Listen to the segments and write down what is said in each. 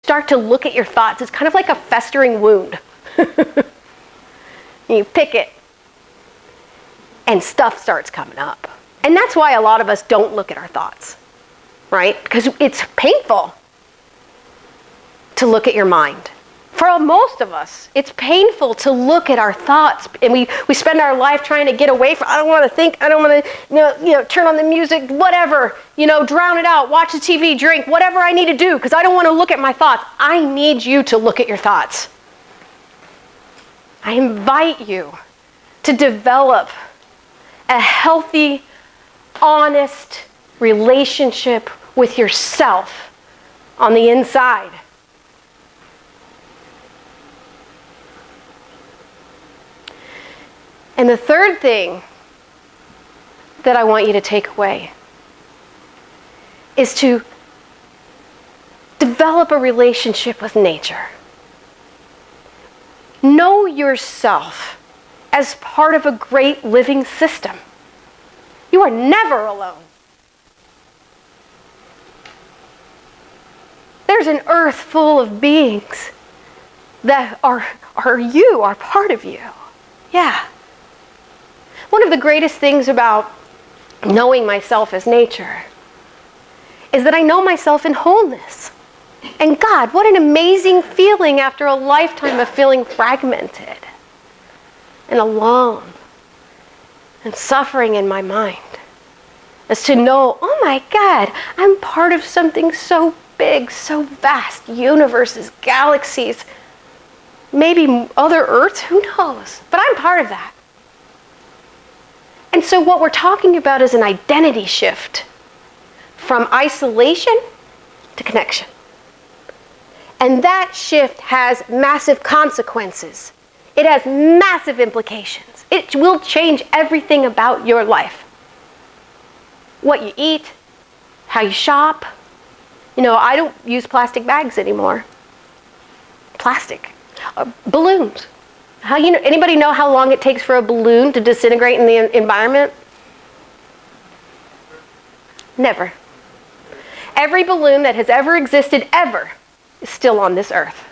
start to look at your thoughts, it's kind of like a festering wound. You pick it, and stuff starts coming up. And that's why a lot of us don't look at our thoughts, right? Because it's painful to look at your mind. For most of us, it's painful to look at our thoughts, and we spend our life trying to get away from. I don't want to think. I don't want to, turn on the music, whatever. Drown it out. Watch the TV, drink, whatever I need to do, because I don't want to look at my thoughts. I need you to look at your thoughts. I invite you to develop a healthy, honest relationship with yourself on the inside. And the third thing that I want you to take away is to develop a relationship with nature. Know yourself as part of a great living system. You are never alone. There's an earth full of beings that are part of you. Yeah. One of the greatest things about knowing myself as nature is that I know myself in wholeness. And God, what an amazing feeling after a lifetime of feeling fragmented and alone and suffering in my mind, is to know, oh my God, I'm part of something so big, so vast, universes, galaxies, maybe other Earths, who knows? But I'm part of that. And so what we're talking about is an identity shift from isolation to connection. And that shift has massive consequences. It has massive implications. It will change everything about your life. What you eat, how you shop. I don't use plastic bags anymore. Plastic. Balloons. Anybody know how long it takes for a balloon to disintegrate in the environment? Never. Every balloon that has ever existed ever is still on this earth.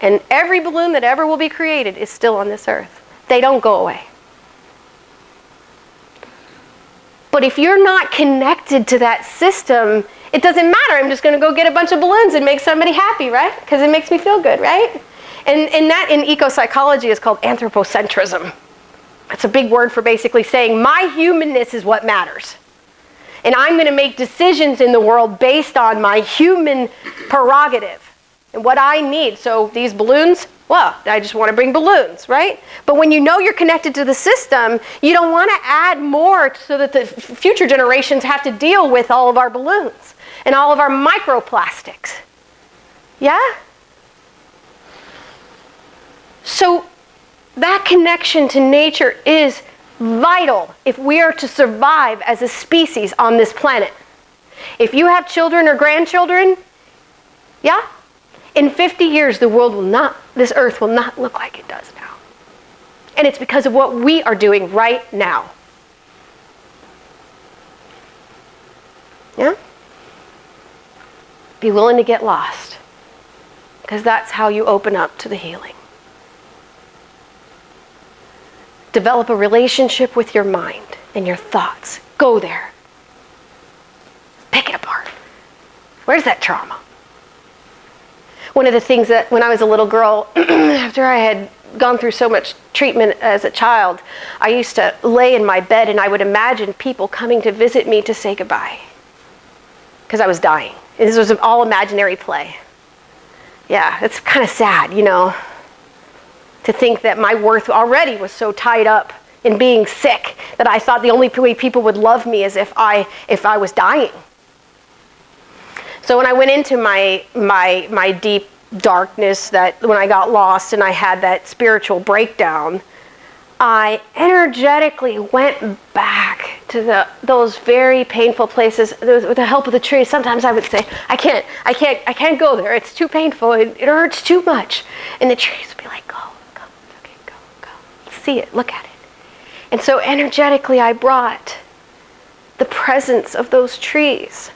And every balloon that ever will be created is still on this earth. They don't go away. But if you're not connected to that system, it doesn't matter. I'm just going to go get a bunch of balloons and make somebody happy, right? Because it makes me feel good, right? And that in eco-psychology is called anthropocentrism. It's a big word for basically saying my humanness is what matters. And I'm going to make decisions in the world based on my human prerogative and what I need. So these balloons, well, I just want to bring balloons, right? But when you know you're connected to the system, you don't want to add more so that the future generations have to deal with all of our balloons and all of our microplastics. Yeah? So that connection to nature is vital if we are to survive as a species on this planet. If you have children or grandchildren, yeah, in 50 years this earth will not look like it does now. And it's because of what we are doing right now. Yeah? Be willing to get lost, because that's how you open up to the healing. Develop a relationship with your mind and your thoughts. Go there. Pick it apart. Where's that trauma? One of the things that when I was a little girl, after I had gone through so much treatment as a child, I used to lay in my bed and I would imagine people coming to visit me to say goodbye. Because I was dying. And this was an all imaginary play. Yeah, it's kind of sad, to think that my worth already was so tied up in being sick that I thought the only way people would love me is if I was dying. So when I went into my deep darkness, that when I got lost and I had that spiritual breakdown, I energetically went back to those very painful places with the help of the tree. Sometimes I would say, I can't go there. It's too painful. It hurts too much. And the trees would be like, go. Okay, go. See it. Look at it. And so energetically, I brought the presence of those trees,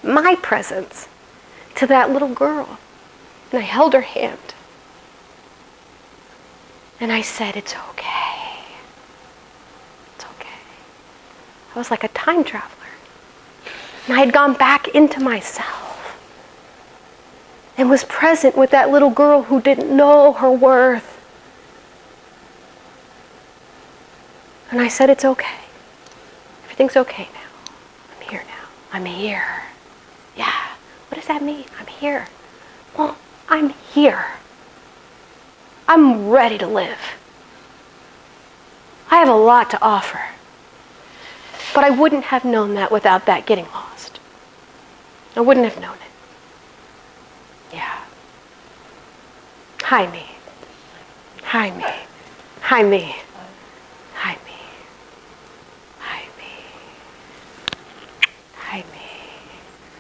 my presence, to that little girl. And I held her hand. And I said, it's okay. It's okay. I was like a time traveler. And I had gone back into myself and was present with that little girl who didn't know her worth. And I said, it's okay. Everything's okay now. I'm here now. I'm here. Yeah. What does that mean? I'm here. Well, I'm here. I'm ready to live. I have a lot to offer. But I wouldn't have known that without that getting lost. I wouldn't have known it. Yeah. Hi, me. Hi, me. Hi, me. Hi, me. Hi, me. Hi, me.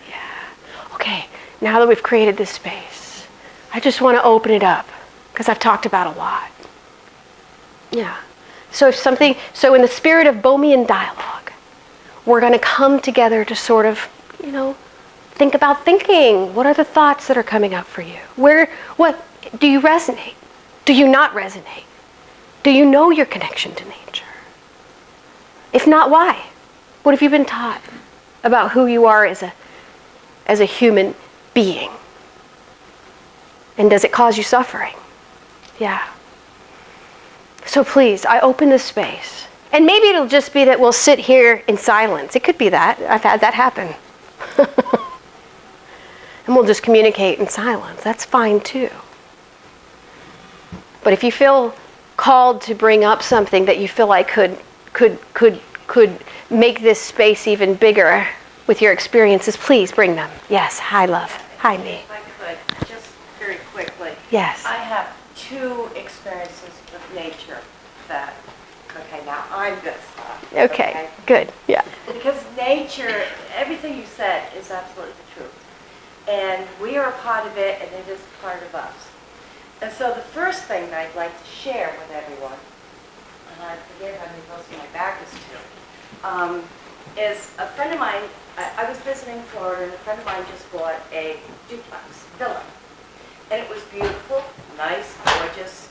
Yeah. Okay, now that we've created this space, I just want to open it up because I've talked about a lot. Yeah. So in the spirit of Bohemian dialogue, we're going to come together to sort of, think about thinking. What are the thoughts that are coming up for you? What do you resonate? Do you not resonate? Do you know your connection to nature? If not, why? What have you been taught about who you are as a human being? And does it cause you suffering? Yeah. So please, I open this space. And maybe it'll just be that we'll sit here in silence. It could be that. I've had that happen. And we'll just communicate in silence. That's fine too. But if you feel called to bring up something that you feel like could make this space even bigger with your experiences, please bring them. Yes. Hi, love. Hi, me. If I could, just very quickly. Yes. I have 2 experiences with nature that, okay, now I'm going to stop. Okay. Good. Yeah. Because nature, everything you said is absolutely the truth. And we are a part of it, and it is part of us. And so the first thing that I'd like to share with everyone, and I forget how many close my back is to, is a friend of mine. I was visiting Florida, and a friend of mine just bought a duplex villa. And it was beautiful, nice, gorgeous.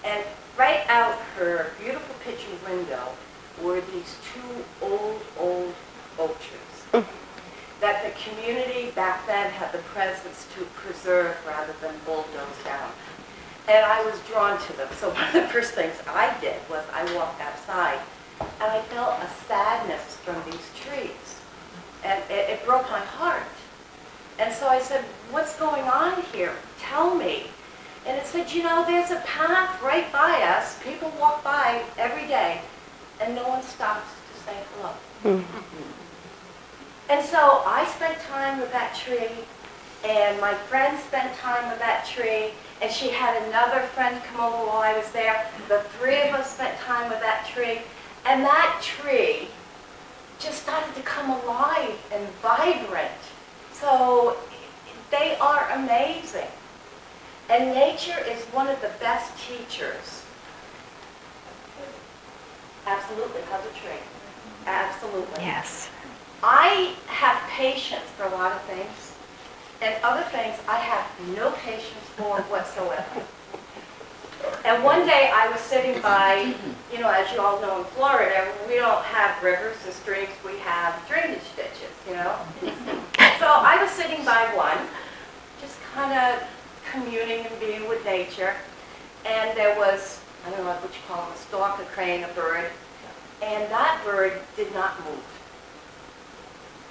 And right out her beautiful kitchen window were these 2 old oak trees that the community back then had the presence to preserve rather than bulldoze down. And I was drawn to them. So one of the first things I did was I walked outside, and I felt a sadness from these trees. And it broke my heart. And so I said, what's going on here? Tell me. And it said, there's a path right by us. People walk by every day, and no one stops to say hello. Mm-hmm. And so I spent time with that tree, and my friend spent time with that tree, and she had another friend come over while I was there. The 3 of us spent time with that tree, and that tree just started to come alive and vibrant. So they are amazing. And nature is one of the best teachers. Absolutely, how's a tree? Absolutely. Yes. I have patience for a lot of things, and other things I have no patience for whatsoever. And one day I was sitting by, as you all know in Florida, we don't have rivers and streams, we have drainage ditches, So I was sitting by one, just kind of communing and being with nature, and there was, I don't know what you call them, a stork, a crane, a bird, and that bird did not move.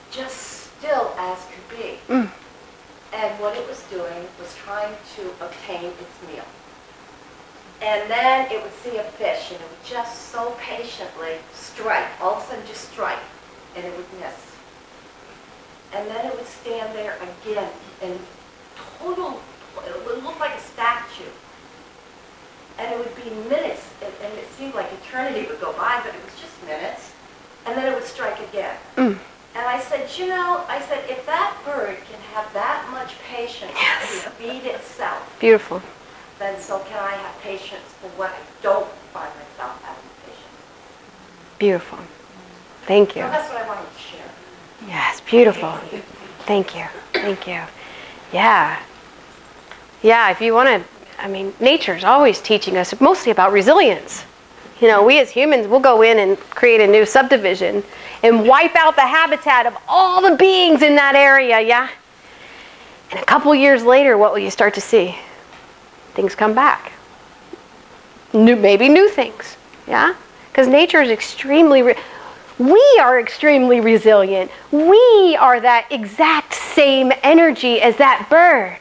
Just still as could be. And what it was doing was trying to obtain its meal. And then it would see a fish, and it would just so patiently strike, all of a sudden just strike, and it would miss. And then it would stand there again, and it would look like a statue. And it would be minutes, and it seemed like eternity would go by, but it was just minutes. And then it would strike again. And I said, if that bird can have that much patience to feed itself, Beautiful. then so can I have patience for what I don't find myself having patience. Beautiful. Thank you. So that's what I wanted to share. Yes, beautiful. Thank you. Thank you. Yeah. Yeah, if you want to, I mean, nature's always teaching us mostly about resilience. You know, we as humans, we'll go in and create a new subdivision and wipe out the habitat of all the beings in that area, yeah? And a couple years later, what will you start to see? Things come back. Maybe new things, yeah? Because nature is we are extremely resilient. We are that exact same energy as that bird.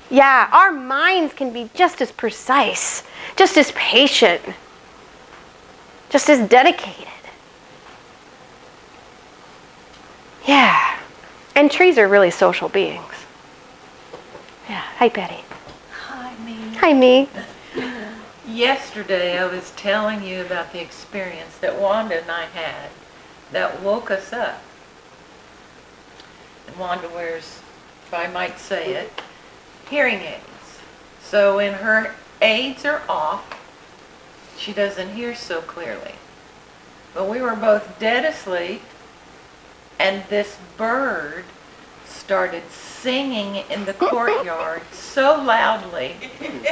Yeah, our minds can be just as precise, just as patient, just as dedicated. Yeah. And trees are really social beings. Yeah. Hi, Betty. Hi, me. Hi, me. Yesterday I was telling you about the experience that Wanda and I had that woke us up. And Wanda wears, if I might say it, hearing aids. So when her aids are off, she doesn't hear so clearly. But we were both dead asleep, and this bird started singing in the courtyard so loudly.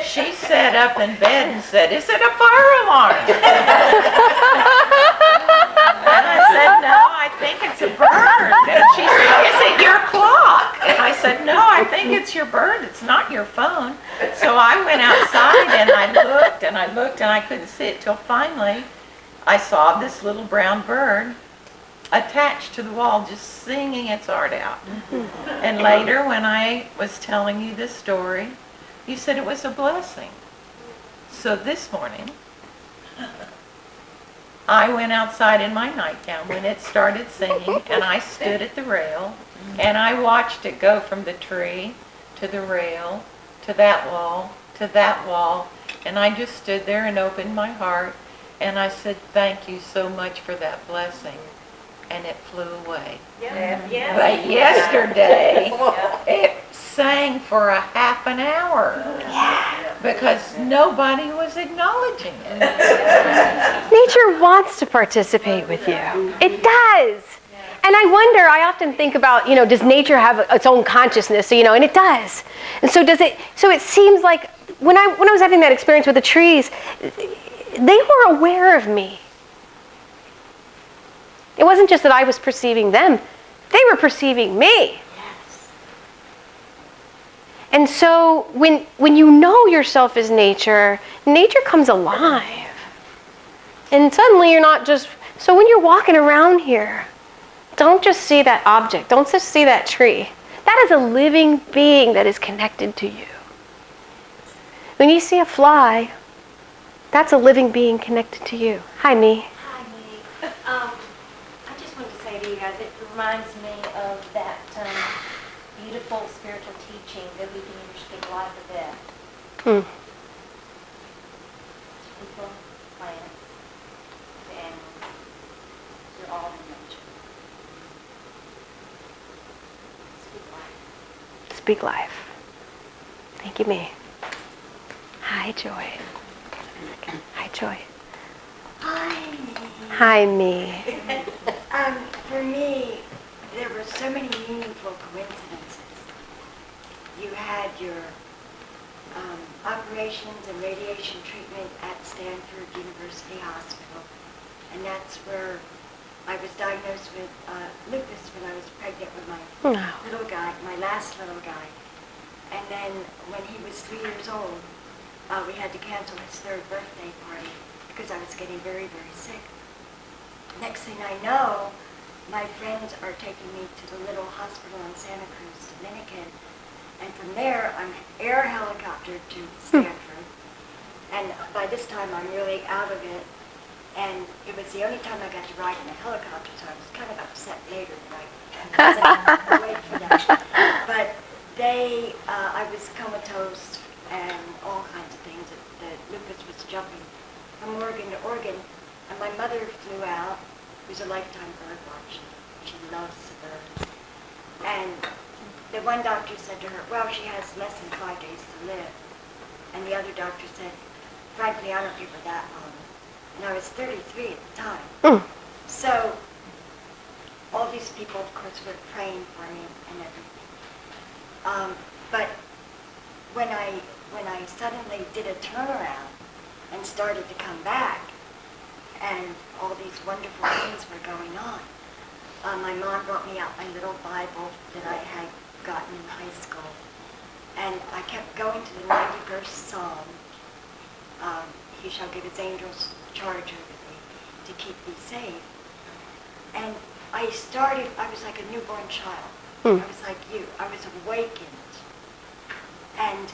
She sat up in bed and said, "Is it a fire alarm?" And I said, "No, I think it's a bird." And she said, "Is it your clock?" And I said, "No, I think it's your bird. It's not your phone." So I went outside and I looked and I looked and I couldn't see it till finally I saw this little brown bird attached to the wall just singing its heart out. And later when I was telling you this story, you said it was a blessing. So this morning, I went outside in my nightgown when it started singing, and I stood at the rail and I watched it go from the tree to the rail to that wall, and I just stood there and opened my heart and I said, "Thank you so much for that blessing." And it flew away. But yesterday, it sang for a half an hour because nobody was acknowledging it. Nature wants to participate with you. It does. And I wonder, I often think about, does nature have its own consciousness? So, and it does. And so it seems like when I was having that experience with the trees, they were aware of me. It wasn't just that I was perceiving them, they were perceiving me. Yes. And so when you know yourself as nature comes alive. And suddenly you're not just, so when you're walking around here, don't just see that object, don't just see that tree. That is a living being that is connected to you. When you see a fly, that's a living being connected to you. Hi, me. Hi, Minnie. I just wanted to say to you guys, it reminds me of that beautiful spiritual teaching that we can either speak life or death. People, plants, the animals, they're all in nature. Speak life. Speak life. Thank you, me. Hi, Joy. Hi, Joy. Hi. Hi, me. For me, there were so many meaningful coincidences. You had your operations and radiation treatment at Stanford University Hospital, and that's where I was diagnosed with lupus when I was pregnant with my little guy, my last little guy. And then when he was 3 years old, we had to cancel his third birthday party because I was getting very, very sick. Next thing I know, my friends are taking me to the little hospital in Santa Cruz, Dominican, and from there I'm air helicoptered to Stanford. And by this time I'm really out of it, and it was the only time I got to ride in a helicopter, so I was kind of upset later that I wasn't awake for that. But I was comatose and all kinds of things. The lupus was jumping from Oregon to Oregon, and my mother flew out, who's a lifetime bird watcher. She loves the birds. And the one doctor said to her, well, she has less than 5 days to live. And the other doctor said, frankly, I don't give her that long. And I was 33 at the time. So all these people, of course, were praying for me and everything. But when I suddenly did a turnaround and started to come back, and all these wonderful things were going on, my mom brought me out my little Bible that I had gotten in high school, and I kept going to the 91st Psalm. He shall give his angels charge over thee to keep thee safe. And I was like a newborn child. I was like you. I was awakened. And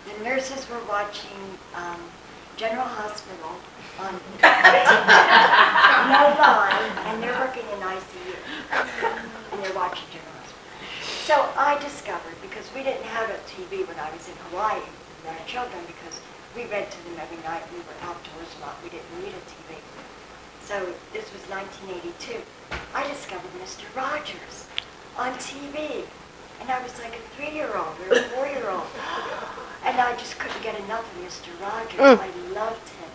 the nurses were watching General Hospital on no line, and they're working in ICU. And they're watching General Hospital. So I discovered, because we didn't have a TV when I was in Hawaii with our children, because we read to them every night. We were outdoors a lot. We didn't need a TV. So this was 1982. I discovered Mr. Rogers on TV. And I was like a 3-year-old or a 4-year-old. And I just couldn't get enough of Mr. Rogers. I loved him.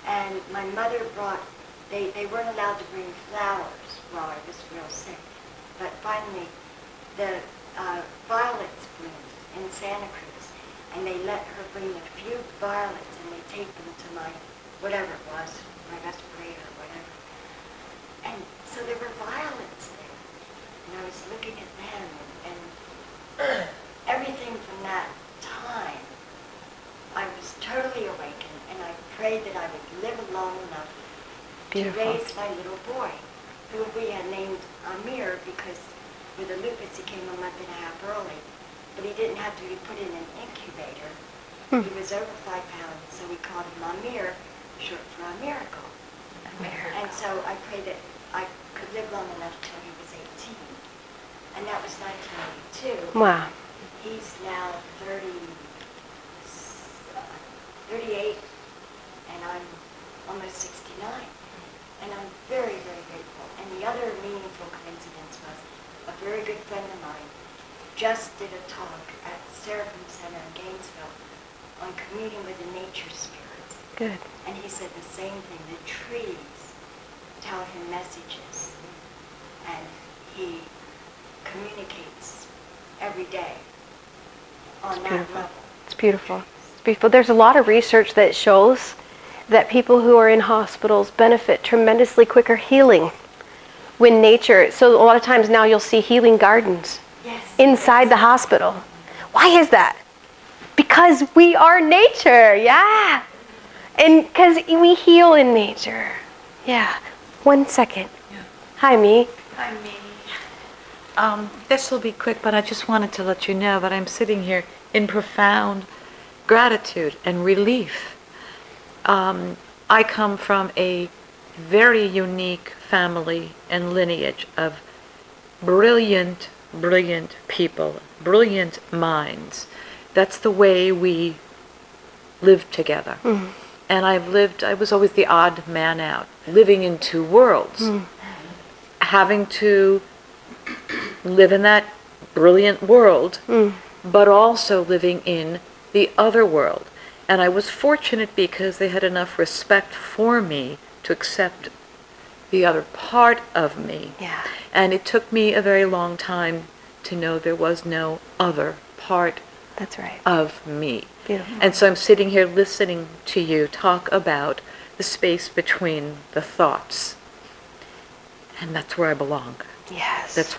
And my mother brought, they weren't allowed to bring flowers while I was real sick. But finally, the violets bloomed in Santa Cruz. And they let her bring a few violets, and they taped them to my, whatever it was, my respirator or whatever. And so there were violets there. And I was looking at them, and everything from that time, I was totally awakened, and I prayed that I would live long enough to raise my little boy, who we had named Amir, because with the lupus he came a month and a half early. But he didn't have to be put in an incubator. He was over 5 pounds, so we called him Amir, short for a miracle. And so I prayed that I could live long enough till he was 18. And that was 1982. Wow. He's now 38, and I'm almost 69. And I'm very, very grateful. And the other meaningful coincidence was a very good friend of mine just did a talk at Seraphim Center in Gainesville on communing with the nature spirits. Good. And he said the same thing. The trees tell him messages, and he communicates every day on that level. It's beautiful. It's beautiful. There's a lot of research that shows that people who are in hospitals benefit tremendously quicker healing when nature, so a lot of times now you'll see healing gardens inside the hospital. Why is that? Because we are nature, yeah. And because we heal in nature. Yeah. 1 second. Yeah. Hi, Me. Hi, me. This will be quick, but I just wanted to let you know that I'm sitting here in profound gratitude and relief. I come from a very unique family and lineage of brilliant people, brilliant minds. That's the way we lived together. And I was always the odd man out, living in two worlds, having to live in that brilliant world, but also living in the other world. And I was fortunate because they had enough respect for me to accept the other part of me. Yeah. And it took me a very long time to know there was no other part That's right. of me. Beautiful. And so I'm sitting here listening to you talk about the space between the thoughts. And that's where I belong. Yes. That's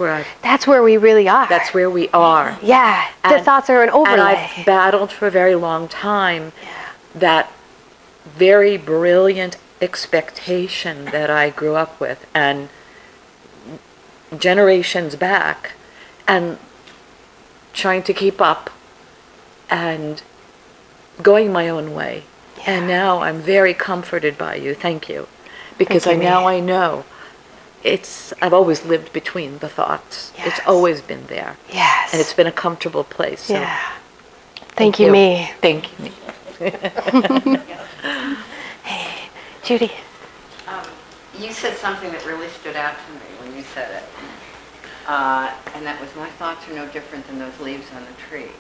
where we really are. that's where we are. Yeah. The And- thoughts are an overlay. And I've battled for a very long time that very brilliant expectation that I grew up with and generations back, and trying to keep up and going my own way. And now I'm very comforted by you. Thank you. Because Thank you, I know I've always lived between the thoughts. Yes. It's always been there. Yes. And it's been a comfortable place. So Yeah. Thank you, Me. Thank you, Me. Hey, Judy. You said something that really stood out to me when you said it. And that was, my thoughts are no different than those leaves on the tree.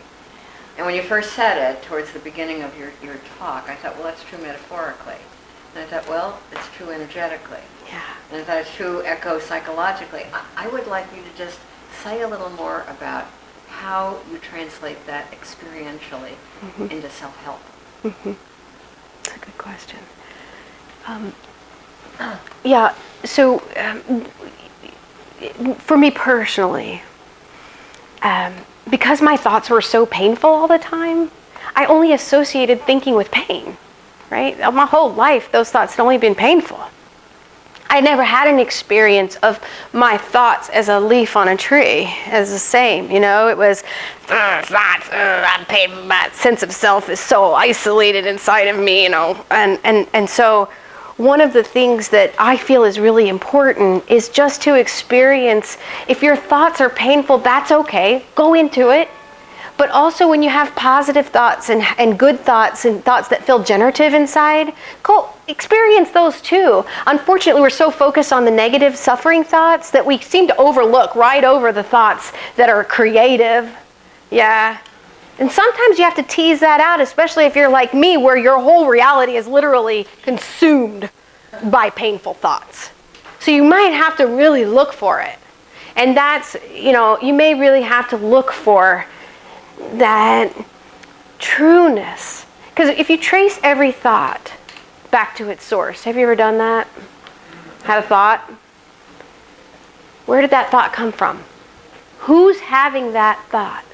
And when you first said it, towards the beginning of your talk, I thought, well, that's true metaphorically. And I thought, well, it's true energetically. Yeah. And I thought it's true echo-psychologically. I would like you to just say a little more about how you translate that experientially into self-help. That's a good question. Yeah, so for me personally, because my thoughts were so painful all the time, I only associated thinking with pain, right? My whole life, those thoughts had only been painful. I never had an experience of my thoughts as a leaf on a tree, as the same, it was thoughts, my sense of self is so isolated inside of me, and so one of the things that I feel is really important is just to experience, if your thoughts are painful, that's okay, go into it. But also when you have positive thoughts and good thoughts and thoughts that feel generative inside, go experience those too. Unfortunately, we're so focused on the negative suffering thoughts that we seem to overlook right over the thoughts that are creative. Yeah. And sometimes you have to tease that out, especially if you're like me, where your whole reality is literally consumed by painful thoughts. So you might have to really look for it. And that's, you may really have to look for that trueness. Because if you trace every thought back to its source, have you ever done that? Had a thought? Where did that thought come from? Who's having that thought?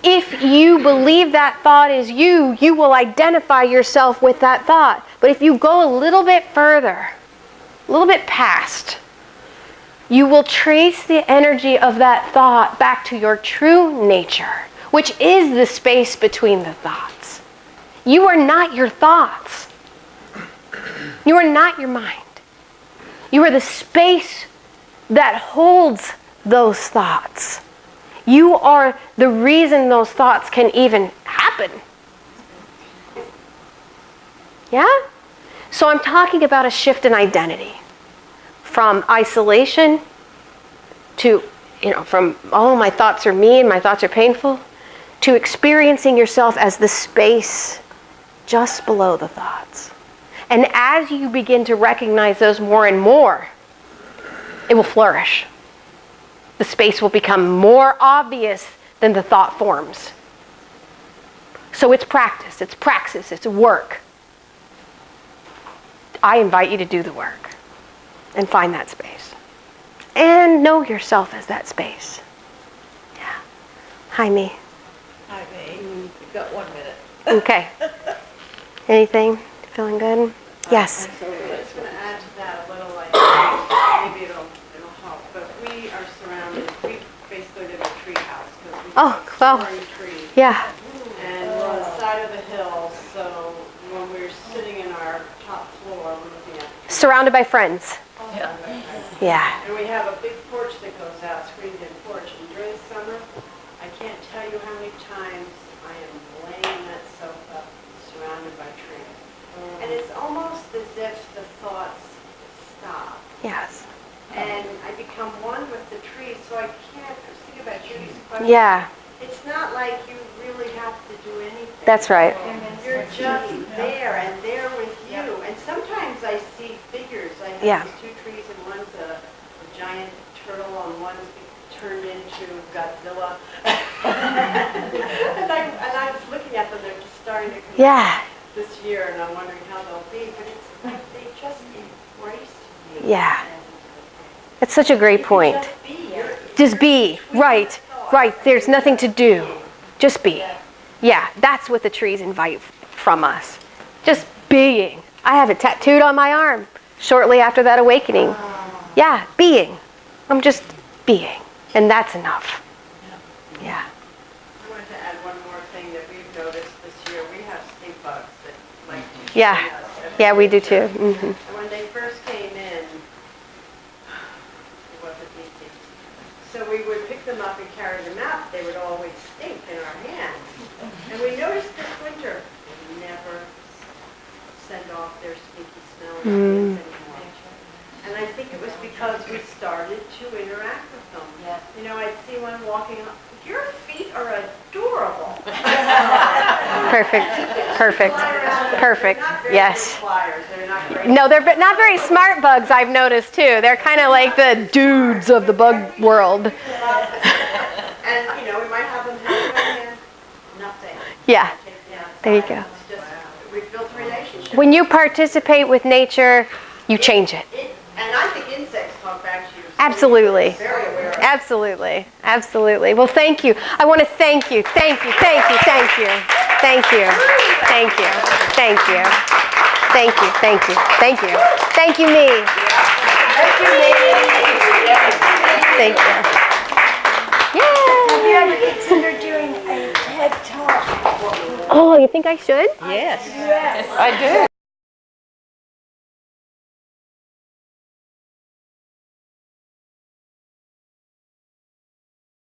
If you believe that thought is you, you will identify yourself with that thought. But if you go a little bit further, a little bit past, you will trace the energy of that thought back to your true nature, which is the space between the thoughts. You are not your thoughts. You are not your mind. You are the space that holds those thoughts. You are the reason those thoughts can even happen. Yeah? So I'm talking about a shift in identity. From isolation to, from, my thoughts are me and my thoughts are painful, to experiencing yourself as the space just below the thoughts. And as you begin to recognize those more and more, it will flourish. The space will become more obvious than the thought forms. So it's practice, it's praxis, it's work. I invite you to do the work and find that space. And know yourself as that space. Yeah. Hi, me. Hi, May. You've got 1 minute. Okay. Anything? Feeling good? Yes. So I'm just going to add to that a little, maybe it'll help. But we are surrounded, we basically live in a tree house. We well, trees. Yeah. And we're on the side of the hill, so when we're sitting in our top floor, we're looking at the trees. Surrounded by friends. Yeah. Yeah. And we have a big porch that goes out, screened-in porch. And during the summer, I can't tell you how many times I am laying that sofa surrounded by trees. And it's almost as if the thoughts stop. Yes. And I become one with the trees, so I can't, I was thinking about Judy's question. Yeah. It's not like you really have to do anything. That's right. You're just there, and they're with you. And sometimes I see figures. I have Yeah. these 2 trees, and one's a giant turtle, and one's turned into Godzilla. and I was looking at them, they're just starting to come Yeah. this year, and I'm wondering how they'll be. But it's like they just embrace me. Yeah. That's such a great point. Just be. Just be. Right. Right. There's nothing to do. Just be. Yeah. That's what the trees invite from us. Just being. I have it tattooed on my arm shortly after that awakening. Yeah. Being. I'm just being. And that's enough. Yeah. I wanted to add one more thing that we've noticed this year. We have stink bugs that like to Yeah. chase us everywhere. Yeah, we do too. Mm-hmm. And when they first came in, it wasn't easy. So we would pick them up and carry them out. They would always stink in our hands. And we noticed this winter, they never send off their stinky smell in our hands anymore. And I think it was because we started to interact with them. Yeah. I'd see one walking up. Your feet are adorable. Perfect. Perfect. Perfect. They're not very Yes. good flyers. They're not great. No, they're not very smart bugs, I've noticed too. They're kind of like the dudes of the bug world. And Yeah. take me outside. There you go. It's just, we've built a relationship. When you participate with nature, you change it. And I think insects talk back to you. So Absolutely. you're very aware of it. Absolutely. Absolutely. Well, thank you. I want to thank you. Thank you. Thank you. Thank you. Thank you. Thank you. Thank you. Thank you. Thank you. Thank you. Thank you, me. Thank you. Have you Yay! ever considered doing a TED Talk? Oh, you think I should? Yes. I do.